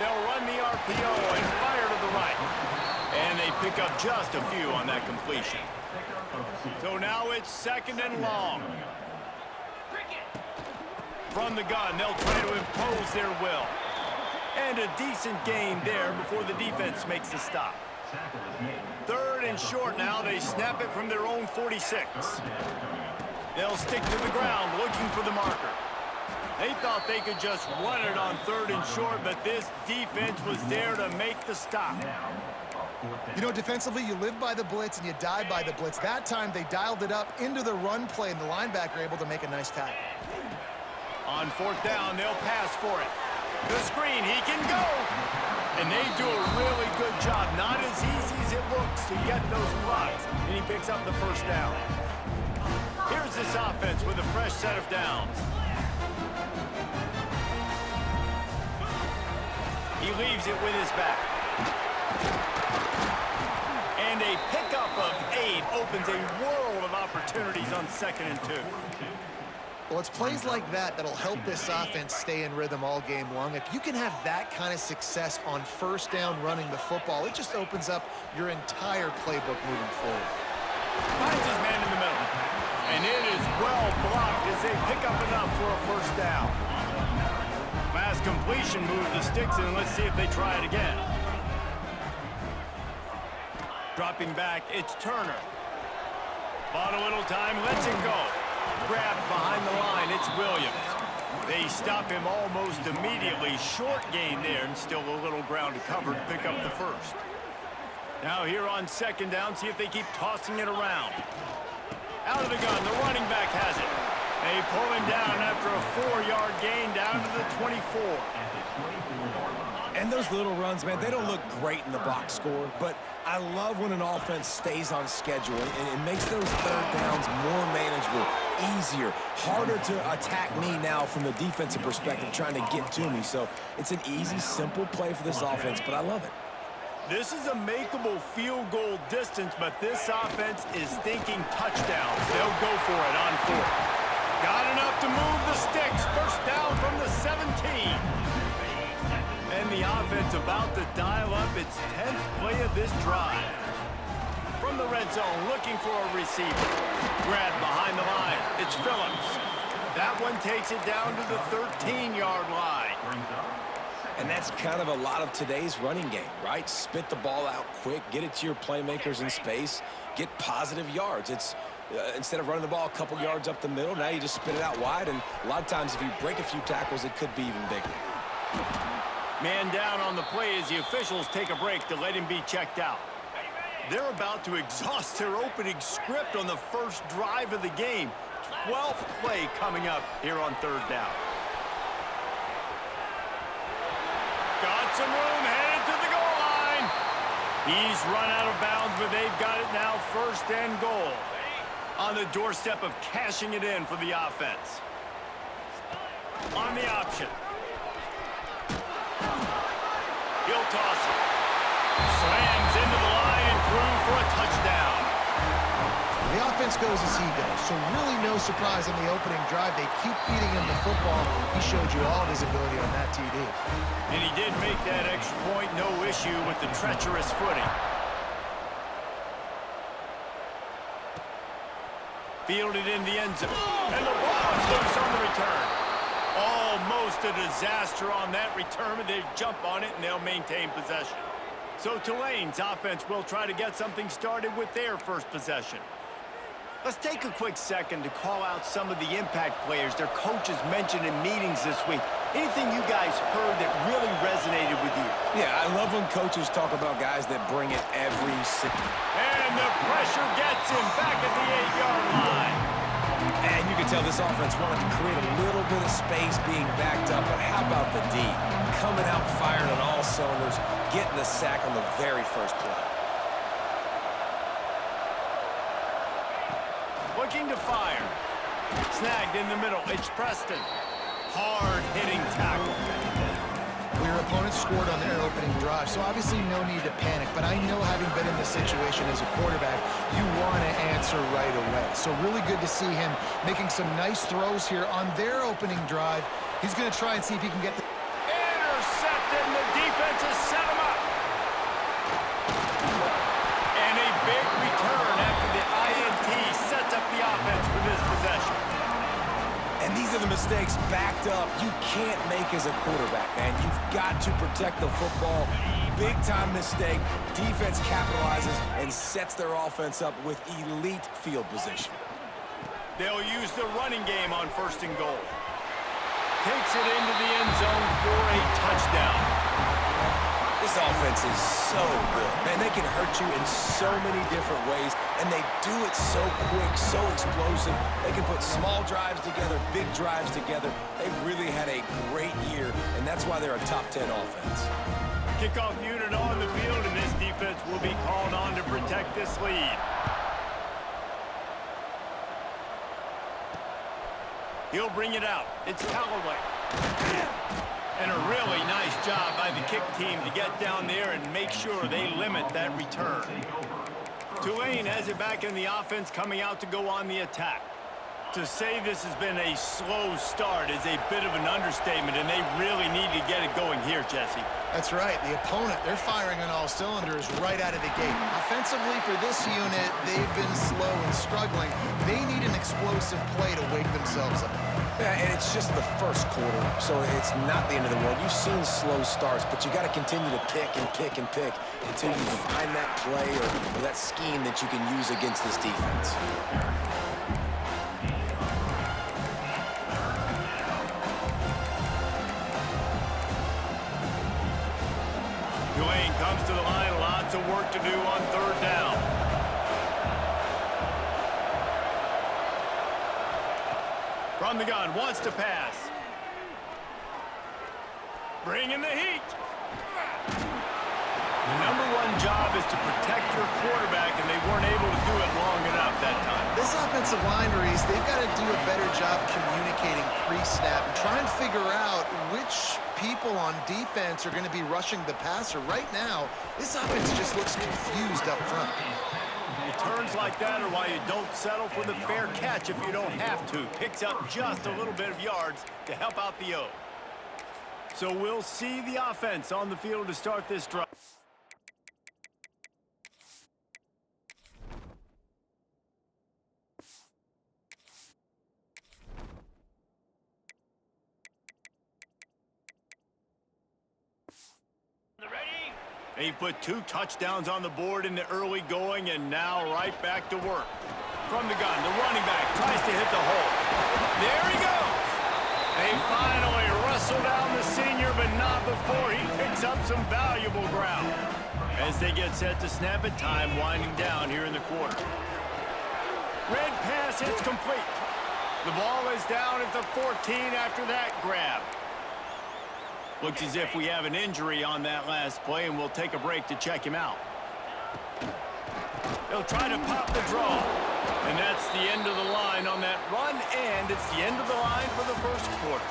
They'll run the RPO and fire to the right. And they pick up just a few on that completion. So now it's 2nd and long. From the gun, they'll try to impose their will. And a decent gain there before the defense makes the stop. 3rd and short now. They snap it from their own 46. They'll stick to the ground looking for the marker. They thought they could just run it on 3rd and short, but this defense was there to make the stop. You know, defensively, you live by the blitz and you die by the blitz. That time, they dialed it up into the run play, and the linebacker able to make a nice tackle. On 4th down, they'll pass for it. The screen, he can go. And they do a really good job. Not as easy as it looks to get those blocks. And he picks up the 1st down. Here's this offense with a fresh set of downs. He leaves it with his back. And a pickup of 8 opens a world of opportunities on 2nd and 2. Well, it's plays like that that'll help this offense stay in rhythm all game long. If you can have that kind of success on 1st down running the football, it just opens up your entire playbook moving forward. Finds his man in the middle. And it is well blocked as they pick up enough for a 1st down. Fast completion moves the sticks in. Let's see if they try it again. Dropping back, it's Turner. Bought a little time, lets it go. Grabbed behind the line, it's Williams. They stop him almost immediately. Short gain there, and still a little ground to cover to pick up the 1st. Now here on 2nd down, see if they keep tossing it around. Out of the gun, the running back has it. They pull him down after a 4-yard gain down to the 24. And those little runs, man, they don't look great in the box score, but I love when an offense stays on schedule and it makes those 3rd downs more manageable, easier, harder to attack me now from the defensive perspective trying to get to me. So it's an easy, simple play for this offense, but I love it. This is a makeable field goal distance, but this offense is thinking touchdowns. They'll go for it on 4th. Got enough to move the sticks. 1st down from the 17. And the offense about to dial up its 10th play of this drive. From the red zone, looking for a receiver. Grabbed behind the line. It's Phillips. That one takes it down to the 13-yard line. And that's kind of a lot of today's running game, right? Spit the ball out quick, get it to your playmakers in space, get positive yards. It's instead of running the ball a couple yards up the middle, now you just spit it out wide, and a lot of times if you break a few tackles, it could be even bigger. Man down on the play as the officials take a break to let him be checked out. They're about to exhaust their opening script on the 1st drive of the game. 12th play coming up here on 3rd down. Got some room, headed to the goal line. He's run out of bounds, but they've got it now 1st and goal. On the doorstep of cashing it in for the offense. On the option. He'll toss it. Slams into the line and through for a touchdown. The offense goes as he goes, so really no surprise on the opening drive. They keep feeding him the football. He showed you all of his ability on that TD. And he did make that extra point, no issue with the treacherous footing. Fielded in the end zone. And the ball is loose on the return. Almost a disaster on that return, but they jump on it and they'll maintain possession. So Tulane's offense will try to get something started with their 1st possession. Let's take a quick second to call out some of the impact players their coaches mentioned in meetings this week. Anything you guys heard that really resonated with you? Yeah, I love when coaches talk about guys that bring it every single. And the pressure gets him back at the 8-yard line. And you can tell this offense wanted to create a little bit of space being backed up, but how about the D? Coming out firing on all cylinders, getting the sack on the very 1st play. Looking to fire. Snagged in the middle. It's Preston. Hard-hitting tackle. Well, your opponent scored on their opening drive, so obviously no need to panic. But I know, having been in this situation as a quarterback, you want to answer right away. So really good to see him making some nice throws here on their opening drive. He's going to try and see if he can get the... Intercepted, and the defense the mistakes backed up you can't make as a quarterback, man. You've got to protect the football. Big-time mistake. Defense capitalizes and sets their offense up with elite field position. They'll use the running game on 1st and goal. Takes it into the end zone for a touchdown. This offense is so good. Man, they can hurt you in so many different ways, and they do it so quick, so explosive. They can put small drives together, big drives together. They've really had a great year, and that's why they're a top 10 offense. Kickoff unit on the field, and this defense will be called on to protect this lead. He'll bring it out. It's Callaway. And a really nice job by the kick team to get down there and make sure they limit that return. Tulane has it back in the offense, coming out to go on the attack. To say this has been a slow start is a bit of an understatement, and they really need to get it going here, Jesse. That's right. The opponent, they're firing on all cylinders right out of the gate. Offensively for this unit, they've been slow and struggling. They need an explosive play to wake themselves up. Yeah, and it's just the first quarter, so it's not the end of the world. You've seen slow starts, but you got to continue to pick and pick and pick until you find that play or that scheme that you can use against this defense. Tulane comes to the line, lots of work to do on 3rd down. From the gun, wants to pass. Bringing the heat. The #1 job is to protect your quarterback, and they weren't able to do it long enough that time. This offensive line, Reese, they've got to do a better job communicating pre-snap and try and figure out which people on defense are going to be rushing the passer. Right now, this offense just looks confused up front. Returns like that are why you don't settle for the fair catch if you don't have to. Picks up just a little bit of yards to help out the O. So we'll see the offense on the field to start this drive. He put 2 touchdowns on the board in the early going, and now right back to work. From the gun, the running back tries to hit the hole. There he goes! They finally wrestle down the senior, but not before he picks up some valuable ground. As they get set to snap it, time winding down here in the quarter. Red pass hits complete. The ball is down at the 14 after that grab. Looks as if we have an injury on that last play, and we'll take a break to check him out. They'll try to pop the draw. And that's the end of the line on that run, and it's the end of the line for the first quarter.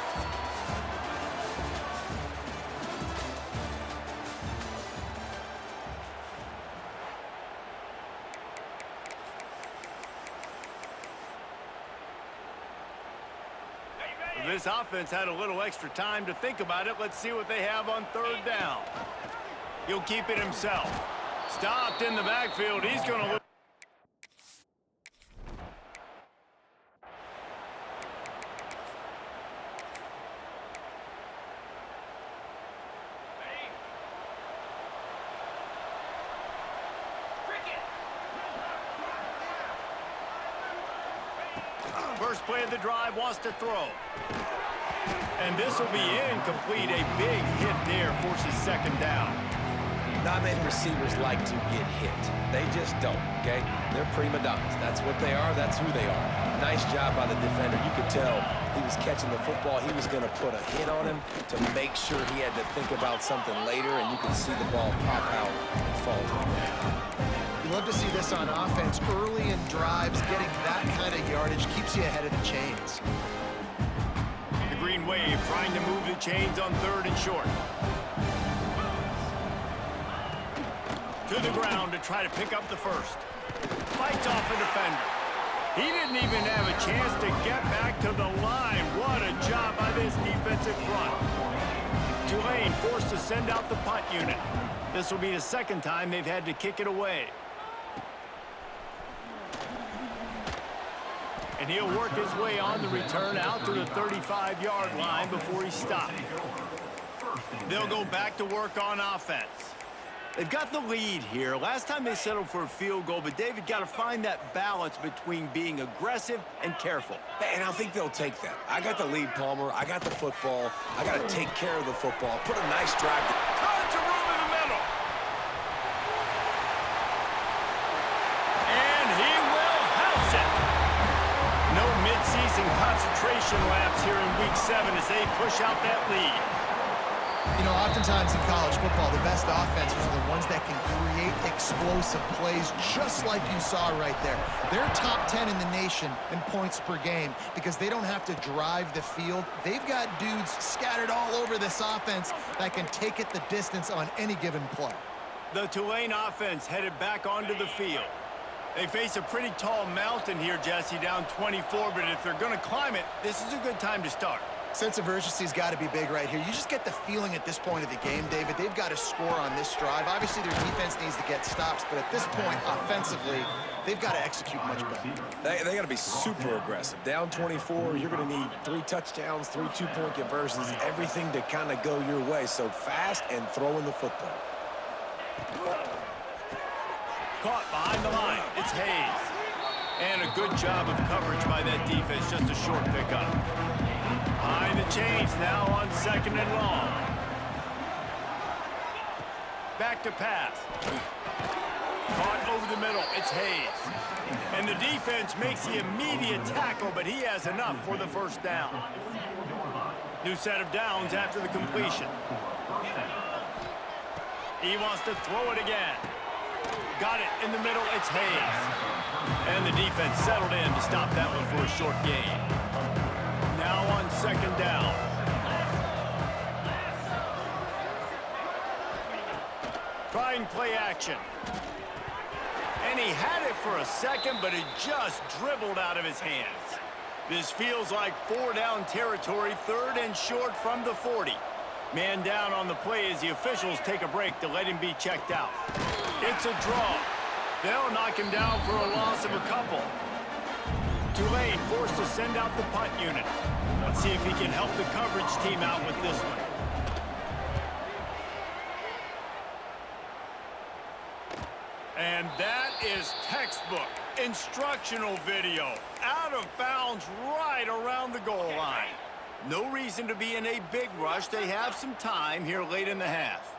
This offense had a little extra time to think about it. Let's see what they have on 3rd down. He'll keep it himself. Stopped in the backfield. He's going to lose. First play of the drive, wants to throw. And this will be incomplete. A big hit there forces 2nd down. Not many receivers like to get hit. They just don't, okay? They're prima donnas. That's what they are. That's who they are. Nice job by the defender. You could tell he was catching the football. He was going to put a hit on him to make sure he had to think about something later, and you could see the ball pop out and fall to him. You love to see this on offense. Early in drives, getting that kind of yardage keeps you ahead of the chains. The Green Wave trying to move the chains on 3rd and short. To the ground to try to pick up the first. Fights off a defender. He didn't even have a chance to get back to the line. What a job by this defensive front. Tulane forced to send out the punt unit. This will be the 2nd time they've had to kick it away. And he'll work his way on the return out to the 35-yard line before he stopped. They'll go back to work on offense. They've got the lead here. Last time they settled for a field goal, but David got to find that balance between being aggressive and careful. And I think they'll take that. I got the lead, Palmer. I got the football. I got to take care of the football. Put a nice drive. Tons of room in the middle. And he will house it. No mid-season concentration laps here in Week 7 as they push out that lead. You know, oftentimes in college football, the best offenses are the ones that can create explosive plays, just like you saw right there. They're top 10 in the nation in points per game because they don't have to drive the field. They've got dudes scattered all over this offense that can take it the distance on any given play. The Tulane offense headed back onto the field. They face a pretty tall mountain here, Jesse, down 24, but if they're going to climb it, this is a good time to start. Sense of urgency's got to be big right here. You just get the feeling at this point of the game, David, they've got to score on this drive. Obviously, their defense needs to get stops, but at this point, offensively, they've got to execute much better. They got to be super aggressive. Down 24, you're going to need 3 touchdowns, 3 two-point conversions, everything to kind of go your way. So fast and throwing the football. Caught behind the line. It's Hayes. And a good job of coverage by that defense. Just a short pickup. Behind the chains now on 2nd and long. Back to pass. Caught over the middle. It's Hayes. And the defense makes the immediate tackle, but he has enough for the first down. New set of downs after the completion. He wants to throw it again. Got it in the middle. It's Hayes. And the defense settled in to stop that one for a short gain. Now on 2nd down. Trying play action. And he had it for a second, but it just dribbled out of his hands. This feels like 4-down territory, 3rd and short from the 40. Man down on the play as the officials take a break to let him be checked out. It's a draw. They'll knock him down for a loss of a couple. Tulane forced to send out the punt unit. Let's see if he can help the coverage team out with this one. And that is textbook instructional video. Out of bounds right around the goal line. No reason to be in a big rush. They have some time here late in the half.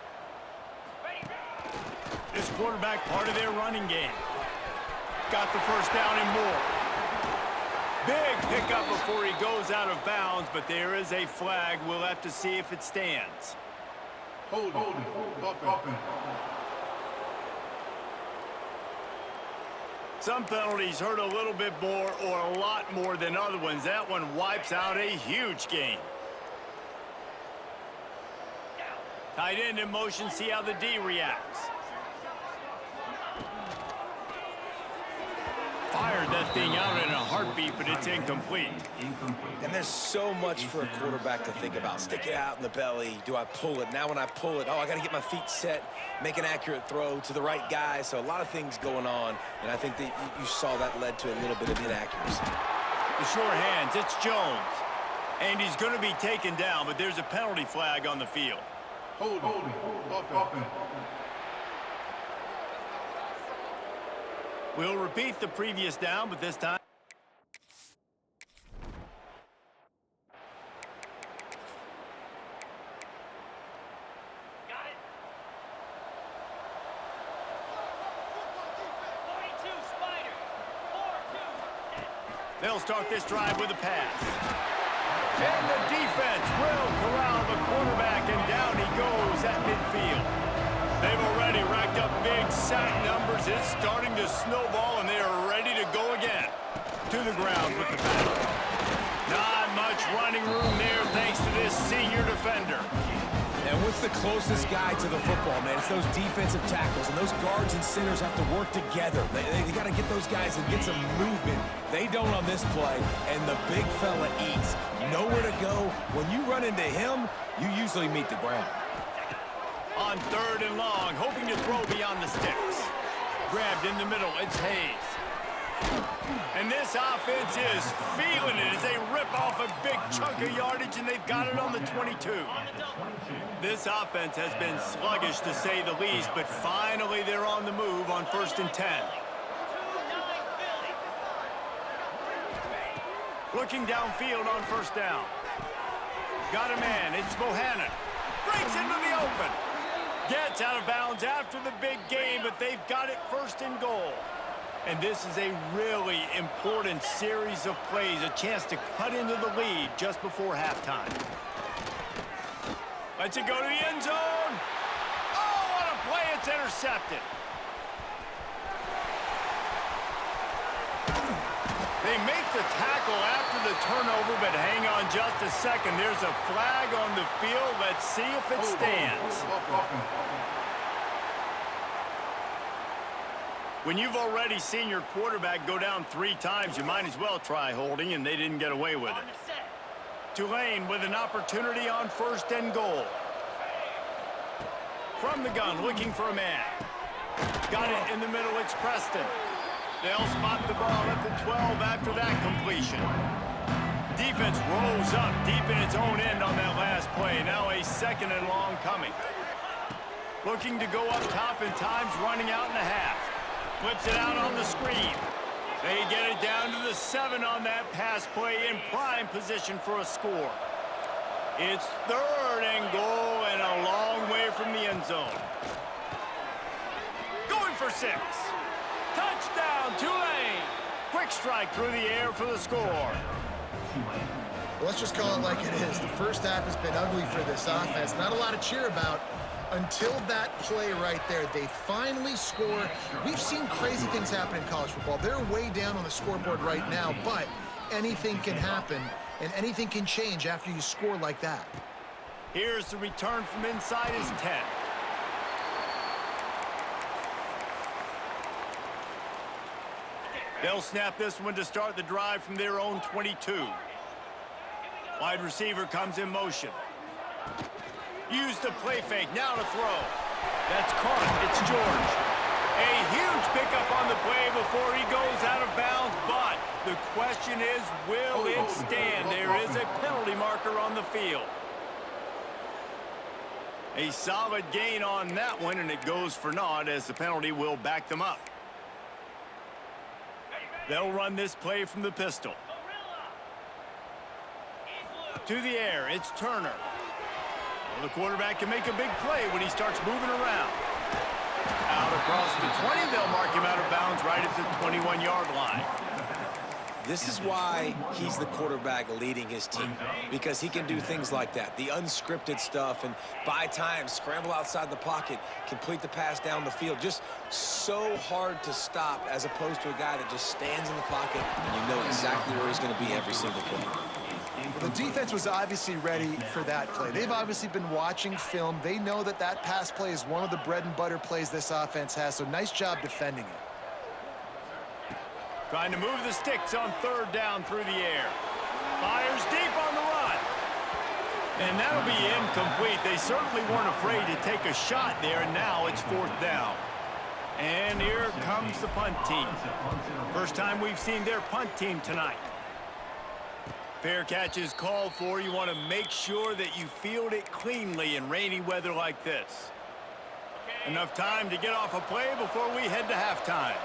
This quarterback part of their running game. Got the first down and more. Big pickup before he goes out of bounds, but there is a flag. We'll have to see if it stands. Hold it. Some penalties hurt a little bit more or a lot more than other ones. That one wipes out a huge game. Tight end in motion, see how the D reacts. Fired that thing out in a heartbeat, but it's incomplete. And there's so much for a quarterback to think about. Stick it out in the belly. Do I pull it? Now when I pull it, oh, I got to get my feet set, make an accurate throw to the right guy. So a lot of things going on, and I think that you saw that led to a little bit of inaccuracy. The sure hands, it's Jones. And he's going to be taken down, but there's a penalty flag on the field. Hold it. We'll repeat the previous down, but this time. Got it. 42 Spider. 4-2. They'll start this drive with a pass. And the defense will corral the quarterback, and down he goes at midfield. They've already racked up big sack numbers. It's starting to snowball, and they are ready to go again. To the ground with the battle. Not much running room there thanks to this senior defender. And what's the closest guy to the football, man? It's those defensive tackles, and those guards and centers have to work together. They got to get those guys and get some movement. They don't on this play, and the big fella eats. Nowhere to go. When you run into him, you usually meet the ground. On 3rd and long, hoping to throw beyond the sticks. Grabbed in the middle, it's Hayes. And this offense is feeling it as they rip off a big chunk of yardage, and they've got it on the 22. This offense has been sluggish, to say the least, but finally they're on the move on 1st and 10. Looking downfield on 1st down. Got a man. It's Bohannon. Breaks into the open. Gets out of bounds after the big gain, but they've got it 1st and goal. And this is a really important series of plays, a chance to cut into the lead just before halftime. Lets it go to the end zone. Oh, what a play. It's intercepted. They make the tackle after the turnover, but hang on just a second. There's a flag on the field. Let's see if it stands. When you've already seen your quarterback go down 3 times, you might as well try holding, and they didn't get away with it. Tulane with an opportunity on 1st and goal. From the gun, looking for a man. Got it in the middle, it's Preston. They'll spot the ball at the 12 after that completion. Defense rolls up deep in its own end on that last play. Now a 2nd and long coming. Looking to go up top, and time's running out in the half. Flips it out on the screen. They get it down to the 7 on that pass play, in prime position for a score. It's 3rd and goal and a long way from the end zone. Going for 6. Touchdown, Tulane. Quick strike through the air for the score. Well, let's just call it like it is. The first half has been ugly for this offense. Not a lot to cheer about until that play right there. They finally score. We've seen crazy things happen in college football. They're way down on the scoreboard right now, but anything can happen, and anything can change after you score like that. Here's the return from inside his 10. They'll snap this one to start the drive from their own 22. Wide receiver comes in motion. Use the play fake, now to throw. That's caught, it's George. A huge pickup on the play before he goes out of bounds, but the question is, will it stand? There is a penalty marker on the field. A solid gain on that one, and it goes for naught as the penalty will back them up. They'll run this play from the pistol. To the air, it's Turner. Well, the quarterback can make a big play when he starts moving around. Out across the 20, they'll mark him out of bounds right at the 21-yard line. This is why he's the quarterback leading his team, because he can do things like that, the unscripted stuff, and buy time, scramble outside the pocket, complete the pass down the field. Just so hard to stop as opposed to a guy that just stands in the pocket and you know exactly where he's going to be every single play. The defense was obviously ready for that play. They've obviously been watching film. They know that that pass play is one of the bread and butter plays this offense has, so nice job defending it. Trying to move the sticks on 3rd down through the air. Fires deep on the run. And that'll be incomplete. They certainly weren't afraid to take a shot there, and now it's 4th down. And here comes the punt team. First time we've seen their punt team tonight. Fair catch is called for. You want to make sure that you field it cleanly in rainy weather like this. Enough time to get off a play before we head to halftime.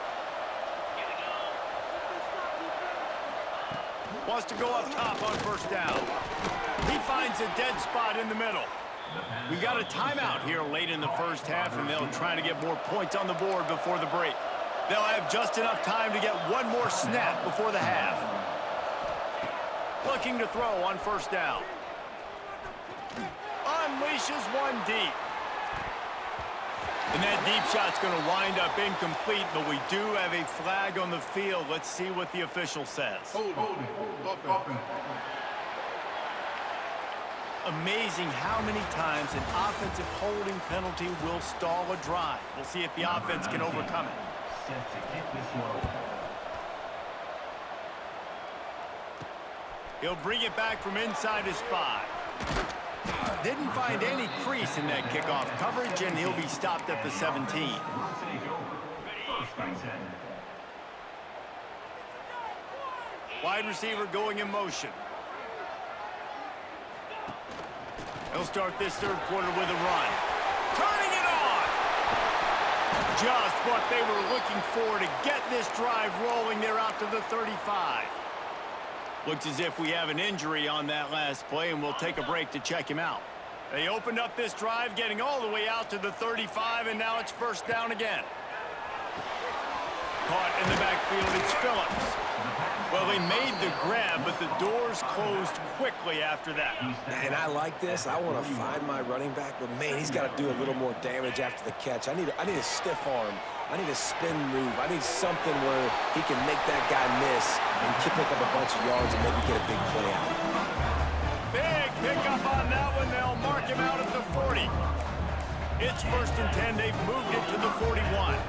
Wants to go up top on 1st down. He finds a dead spot in the middle. We got a timeout here late in the first half, and they'll try to get more points on the board before the break. They'll have just enough time to get one more snap before the half. Looking to throw on 1st down. Unleashes one deep. And that deep shot's going to wind up incomplete, but we do have a flag on the field. Let's see what the official says. Holding. Amazing how many times an offensive holding penalty will stall a drive. We'll see if the offense can overcome it. He'll bring it back from inside his 5. Didn't find any crease in that kickoff coverage, and he'll be stopped at the 17. Wide receiver going in motion. He'll start this third quarter with a run. Turning it on! Just what they were looking for to get this drive rolling there out to the 35. Looks as if we have an injury on that last play, and we'll take a break to check him out. They opened up this drive, getting all the way out to the 35, and now it's first down again. Caught in the backfield, it's Phillips. Well, they made the grab, but the doors closed quickly after that. And I like this. I want to find my running back, but, man, he's got to do a little more damage after the catch. I need a stiff arm. I need a spin move. I need something where he can make that guy miss and pick up a bunch of yards and maybe get a big play out. Big pickup on that one. They'll mark him out at the 40. It's first and 10. They've moved it to the 41.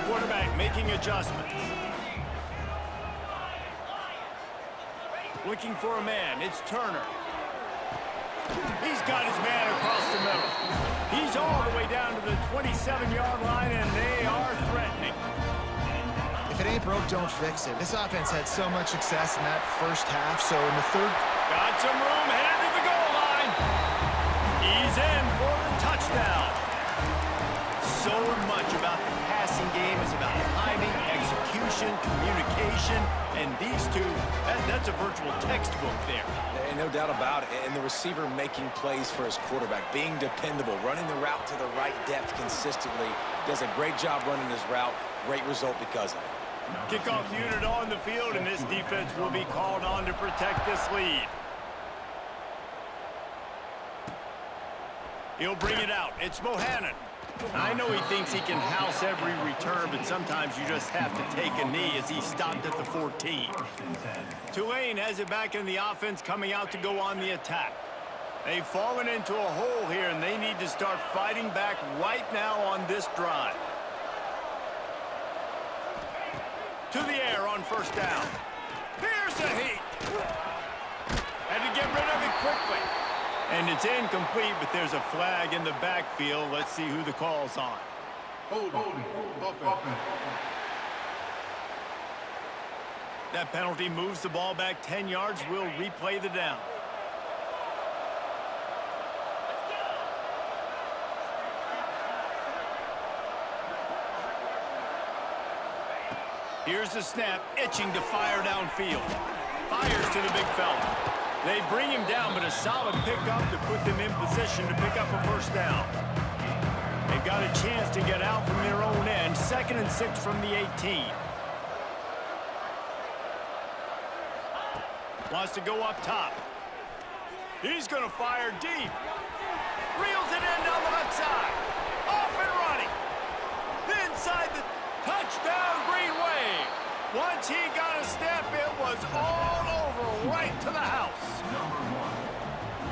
Quarterback making adjustments. Looking for a man. It's Turner. He's got his man across the middle. He's all the way down to the 27-yard line, and they are threatening. If it ain't broke, don't fix it. This offense had so much success in that first half, so in the third... Got some room, headed to the goal line. He's in for the touchdown. So much about the passing game is about timing, execution, communication, and these two, that's a virtual textbook there. And no doubt about it. And the receiver making plays for his quarterback, being dependable, running the route to the right depth consistently. Does a great job running his route. Great result because of it. Kickoff unit on the field, and this defense will be called on to protect this lead. He'll bring it out. It's Mohannan. I know he thinks he can house every return, but sometimes you just have to take a knee as he stopped at the 14. Tulane has it back in the offense, coming out to go on the attack. They've fallen into a hole here, and they need to start fighting back right now on this drive. To the air on first down. Here's the heat. Had to get rid of it quickly. And it's incomplete, but there's a flag in the backfield. Let's see who the call's on. Holding. Offense. That penalty moves the ball back 10 yards. We'll replay the down. Here's the snap, itching to fire downfield. Fires to the big fella. They bring him down, but a solid pickup to put them in position to pick up a first down. They've got a chance to get out from their own end. 2nd and 6 from the 18. Wants to go up top. He's going to fire deep. Reels it in down the left side. Off and running. Inside the touchdown Green Wave. Once he got a step, it was all over right to the house.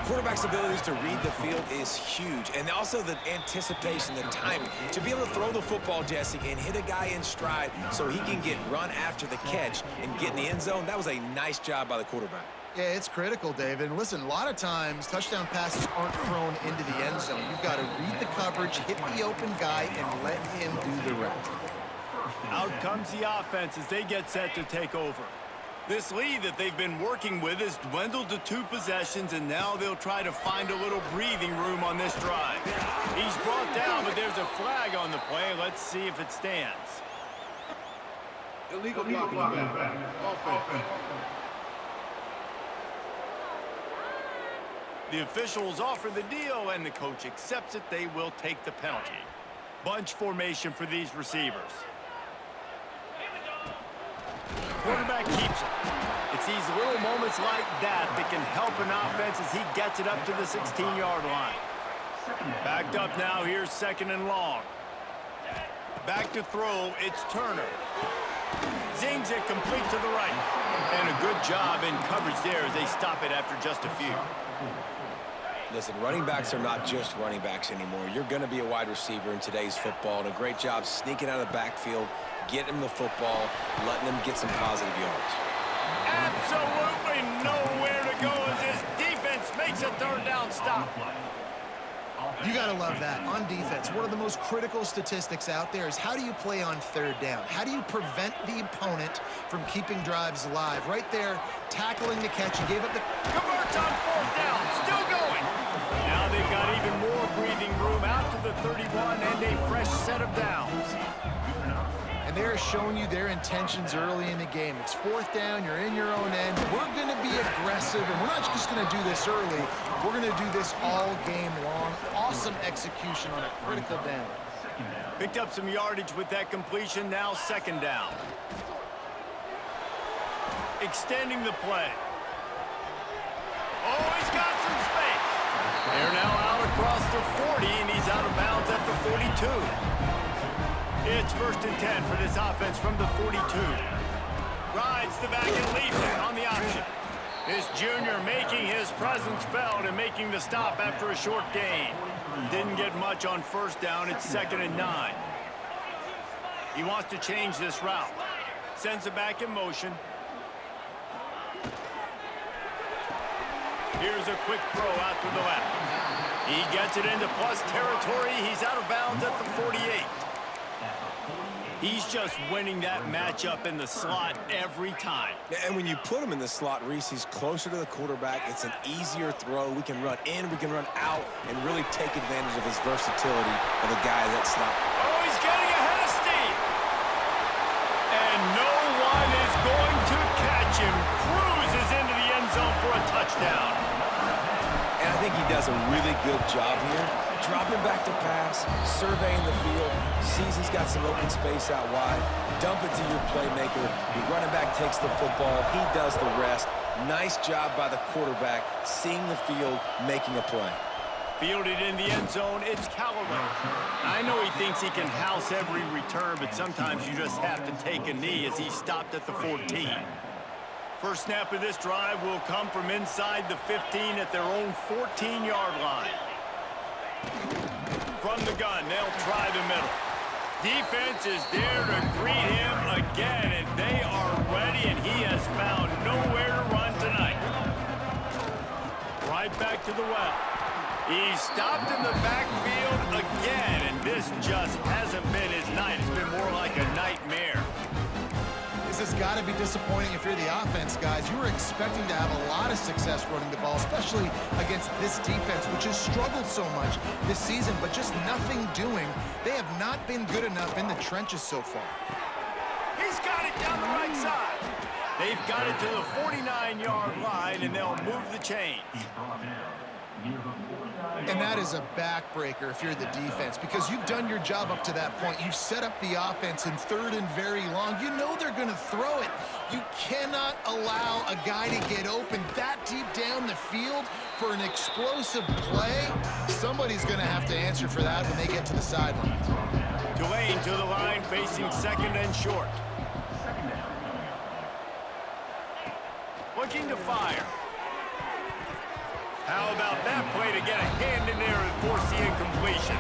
Quarterback's abilities to read the field is huge, and also the anticipation, the timing. To be able to throw the football, Jesse, and hit a guy in stride so he can get run after the catch and get in the end zone, that was a nice job by the quarterback. Yeah, it's critical, David. And listen, a lot of times touchdown passes aren't thrown into the end zone. You've got to read the coverage, hit the open guy, and let him do the rest. Out comes the offense as they get set to take over. This lead that they've been working with has dwindled to 2 possessions, and now they'll try to find a little breathing room on this drive. He's brought down, but there's a flag on the play. Let's see if it stands. Illegal blocking. Offense. The officials offer the deal, and the coach accepts it. They will take the penalty. Bunch formation for these receivers. Quarterback keeps it. It's these little moments like that that can help an offense as he gets it up to the 16-yard line. Backed up now, here's 2nd and long. Back to throw, it's Turner. Zings it complete to the right. And a good job in coverage there as they stop it after just a few. Listen, running backs are not just running backs anymore. You're going to be a wide receiver in today's football, and a great job sneaking out of the backfield, getting them the football, letting them get some positive yards. Absolutely nowhere to go as this defense makes a 3rd down stop. You got to love that. On defense, one of the most critical statistics out there is how do you play on third down? How do you prevent the opponent from keeping drives alive? Right there, tackling the catch. You gave up the... Converts on fourth down. Still going. Now they've got even more breathing room out to the 31 and a fresh set of downs. And they're showing you their intentions early in the game. It's fourth down, you're in your own end. We're going to be aggressive, and we're not just going to do this early. We're going to do this all game long. Awesome execution on a critical down. Picked up some yardage with that completion, now second down. Extending the play. Oh, he's got some space. They're now out across the 40, and he's out of bounds at the 42. It's 1st and 10 for this offense from the 42. Rides the back and leaves it on the option. This junior making his presence felt and making the stop after a short gain. Didn't get much on first down. It's 2nd and 9. He wants to change this route. Sends it back in motion. Here's a quick throw out to the left. He gets it into plus territory. He's out of bounds at the 48. He's just winning that matchup in the slot every time. And when you put him in the slot, Reese, he's closer to the quarterback. It's an easier throw. We can run in, we can run out, and really take advantage of his versatility of a guy that slot. Oh, he's getting ahead of steam. And no one is going to catch him. Cruises into the end zone for a touchdown. And I think he does a really good job here. Dropping back to pass, surveying the field, sees he's got some open space out wide, dump it to your playmaker, your running back takes the football, he does the rest. Nice job by the quarterback, seeing the field, making a play. Fielded in the end zone, it's Callaway. I know he thinks he can house every return, but sometimes you just have to take a knee as he stopped at the 14. First snap of this drive will come from inside the 15 at their own 14-yard line. From the gun, they'll try the middle. Defense is there to greet him again, and they are ready, and he has found nowhere to run tonight. Right back to the well. He stopped in the backfield again, and this just hasn't been his night. It's been more like a nightmare. This has got to be disappointing if you're the offense, guys. You were expecting to have a lot of success running the ball, especially against this defense, which has struggled so much this season, but just nothing doing. They have not been good enough in the trenches so far. He's got it down the right side. They've got it to the 49-yard line, and they'll move the chains. And that is a backbreaker if you're the defense, because you've done your job up to that point. You've set up the offense in 3rd and very long. You know they're going to throw it. You cannot allow a guy to get open that deep down the field for an explosive play. Somebody's going to have to answer for that when they get to the sideline. Tulane to the line, facing 2nd and short. Looking to fire. How about that play to get a hand in there and force the incompletion?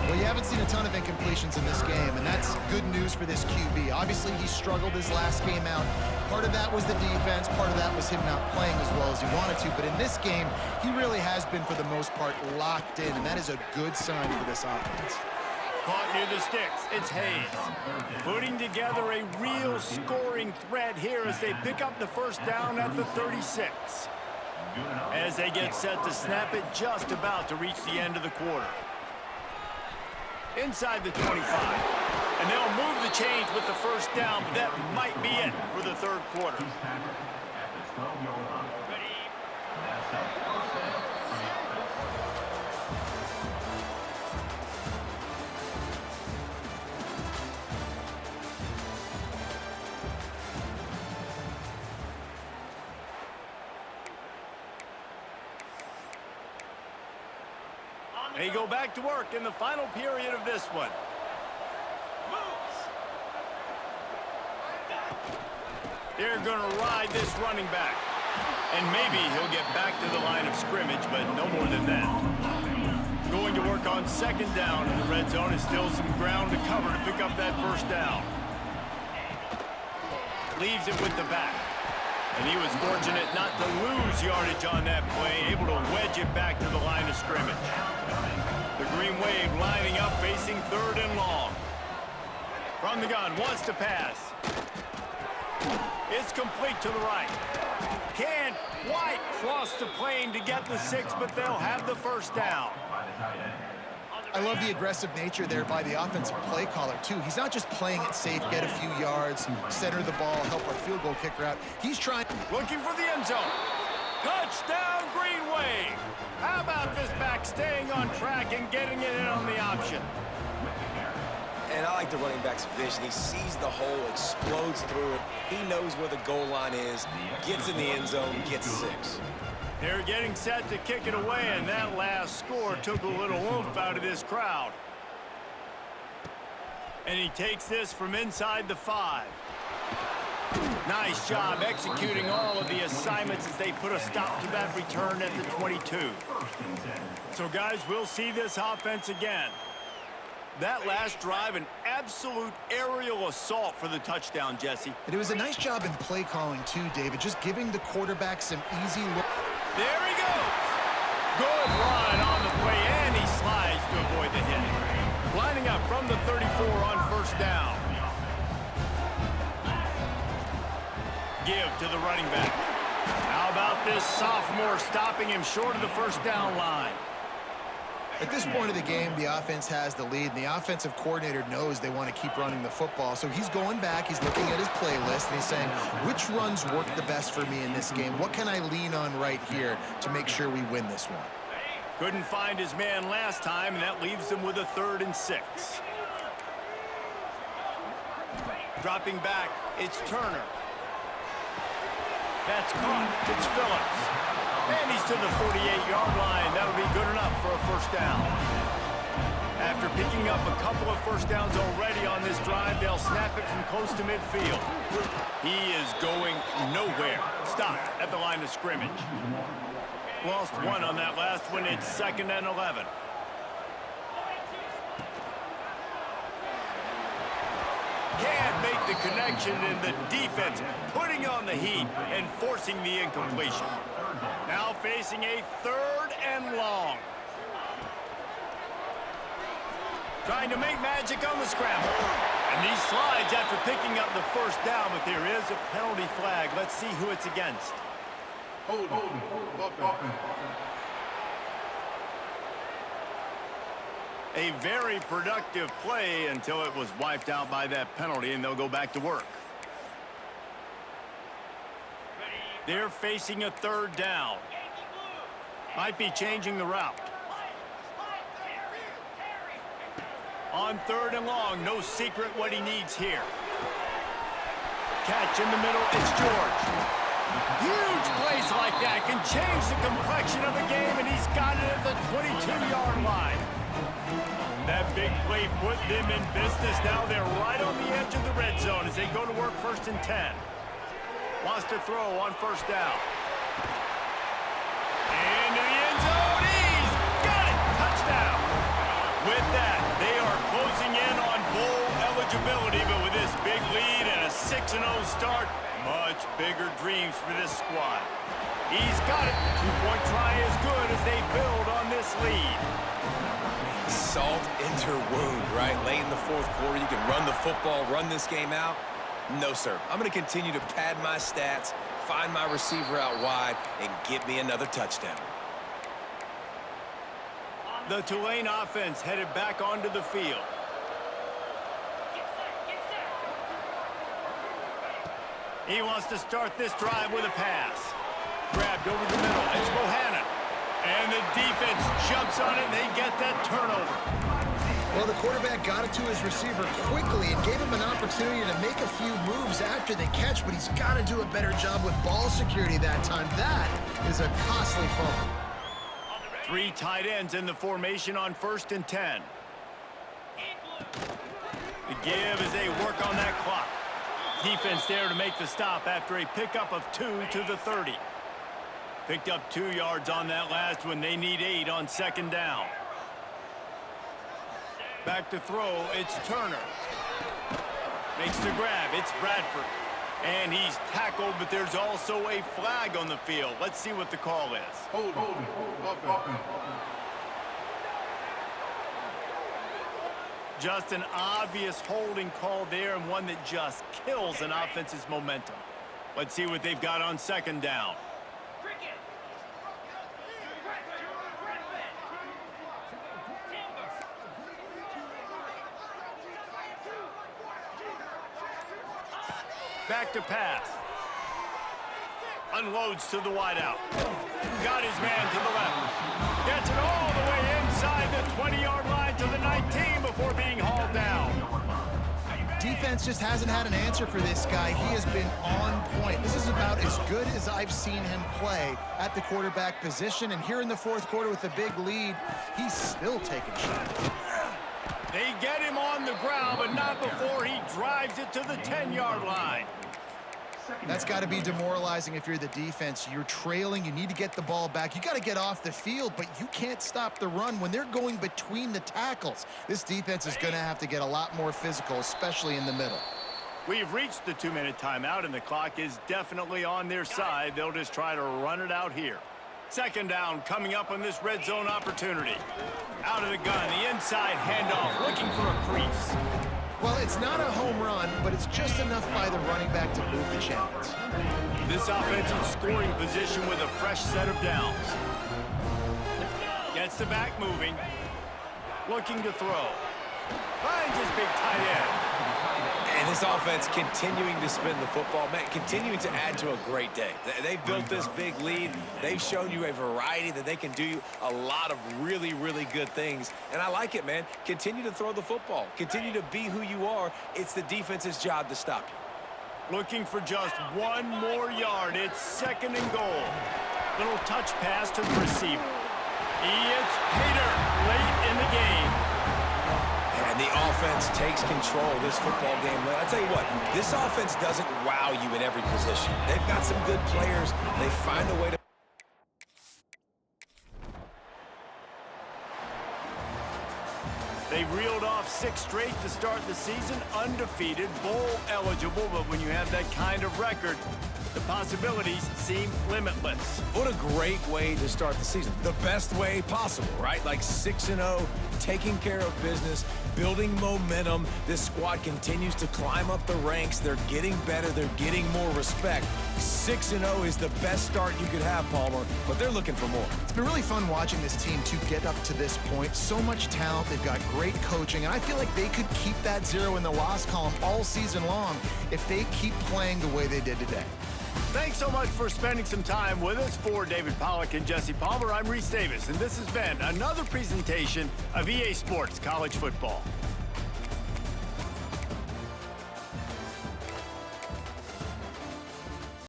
Well, you haven't seen a ton of incompletions in this game, and that's good news for this QB. Obviously, he struggled his last game out. Part of that was the defense. Part of that was him not playing as well as he wanted to. But in this game, he really has been, for the most part, locked in, and that is a good sign for this offense. Caught near the sticks. It's Hayes. Putting together a real scoring threat here as they pick up the first down at the 36. As they get set to snap it, just about to reach the end of the quarter. Inside the 25. And they'll move the chains with the first down, but that might be it for the 3rd quarter. They go back to work in the final period of this one. They're going to ride this running back. And maybe he'll get back to the line of scrimmage, but no more than that. Going to work on 2nd down in the red zone. Is still some ground to cover to pick up that first down. Leaves it with the back. And he was fortunate not to lose yardage on that play, able to wedge it back to the line of scrimmage. The Green Wave lining up, facing 3rd and long. From the gun, wants to pass. It's complete to the right. Can't quite cross the plane to get the 6, but they'll have the 1st down. I love the aggressive nature there by the offensive play caller, too. He's not just playing it safe, get a few yards, center the ball, help our field goal kicker out. He's trying... Looking for the end zone. Touchdown, Green Wave. How about this back staying on track and getting it in on the option? And I like the running back's vision. He sees the hole, explodes through it. He knows where the goal line is, gets in the end zone, gets 6. They're getting set to kick it away, and that last score took a little oomph out of this crowd. And he takes this from inside the 5. Nice job executing all of the assignments as they put a stop to that return at the 22. So, guys, we'll see this offense again. That last drive, an absolute aerial assault for the touchdown, Jesse. And it was a nice job in play calling, too, David, just giving the quarterback some easy look. There he goes. Good run on the play, and he slides to avoid the hit. Lining up from the 34 on 1st down. Give to the running back. How about this sophomore stopping him short of the 1st down line? At this point of the game, the offense has the lead, and the offensive coordinator knows they want to keep running the football. So he's going back, he's looking at his playlist, and he's saying, which runs work the best for me in this game? What can I lean on right here to make sure we win this one? Couldn't find his man last time, and that leaves him with a 3rd and 6. Dropping back, it's Turner. That's caught. It's Phillips. And he's to the 48-yard line. That'll be good enough for a 1st down. After picking up a couple of 1st downs already on this drive, they'll snap it from close to midfield. He is going nowhere. Stopped at the line of scrimmage. Lost 1 on that last one. It's 2nd and 11. Can't make the connection, and the defense putting on the heat and forcing the incompletion. Now facing a 3rd and long. Trying to make magic on the scramble. And he slides after picking up the 1st down, but there is a penalty flag. Let's see who it's against. Hold offense. A very productive play until it was wiped out by that penalty, and they'll go back to work. They're facing a 3rd down. Might be changing the route. On 3rd and long, no secret what he needs here. Catch in the middle, it's George. Huge plays like that can change the complexion of a game, and he's got it at the 22-yard line. That big play put them in business. Now they're right on the edge of the red zone as they go to work 1st and 10. Wants to throw on 1st down. Into the end zone. He's got it. Touchdown. With that, they are closing in on bowl eligibility, but with this big lead and a 6-0 start, much bigger dreams for this squad. He's got it. 2-point try is good as they build on this lead. Salt into wound, right? Late in the 4th quarter, you can run the football, run this game out. No, sir. I'm going to continue to pad my stats, find my receiver out wide, and get me another touchdown. The Tulane offense headed back onto the field. He wants to start this drive with a pass. Grabbed over the middle. It's Bohannon. And the defense jumps on it, and they get that turnover. Well, the quarterback got it to his receiver quickly and gave him an opportunity to make a few moves after the catch, but he's got to do a better job with ball security that time. That is a costly fumble. 3 tight ends in the formation on 1st and 10. The give as they work on that clock. Defense there to make the stop after a pickup of 2 to the 30. Picked up 2 yards on that last one. They need 8 on 2nd down. Back to throw, it's Turner. Makes the grab, it's Bradford. And he's tackled, but there's also a flag on the field. Let's see what the call is. Hold offense. Just an obvious holding call there, and one that just kills an offense's momentum. Let's see what they've got on second down. Back to pass. Unloads to the wideout. Got his man to the left. Gets it all the way inside the 20-yard line to the 19 before being hauled down. Defense just hasn't had an answer for this guy. He has been on point. This is about as good as I've seen him play at the quarterback position. And here in the fourth quarter with a big lead, he's still taking shots. They get him on the ground, but not before he drives it to the 10-yard line. That's got to be demoralizing if you're the defense. You're trailing. You need to get the ball back. You got to get off the field, but you can't stop the run when they're going between the tackles. This defense is going to have to get a lot more physical, especially in the middle. We've reached the 2-minute timeout, and the clock is definitely on their side. They'll just try to run it out here. Second down coming up on this red zone opportunity. Out of the gun, the inside handoff, looking for a crease. Well, it's not a home run, but it's just enough by the running back to move the chains. This offense in scoring position with a fresh set of downs. Gets the back moving. Looking to throw. Finds his big tight end. And this offense continuing to spin the football, man, continuing to add to a great day. They've built this big lead. They've shown you a variety that they can do a lot of really, really good things. And I like it, man. Continue to throw the football. Continue to be who you are. It's the defense's job to stop you. Looking for just one more yard. It's second and goal. Little touch pass to the receiver. It's Pater late in the game. And the offense takes control of this football game. I tell you what, this offense doesn't wow you in every position. They've got some good players. They find a way to... They reeled off 6 straight to start the season, undefeated, bowl eligible, but when you have that kind of record, the possibilities seem limitless. What a great way to start the season. The best way possible, right? Like 6-0, taking care of business, building momentum. This squad continues to climb up the ranks. They're getting better. They're getting more respect. 6-0 is the best start you could have, Palmer, but they're looking for more. It's been really fun watching this team to get up to this point. So much talent. They've got great coaching, and I feel like they could keep that 0 in the loss column all season long if they keep playing the way they did today. Thanks so much for spending some time with us. For David Pollack and Jesse Palmer, I'm Reese Davis, and this has been another presentation of EA Sports College Football.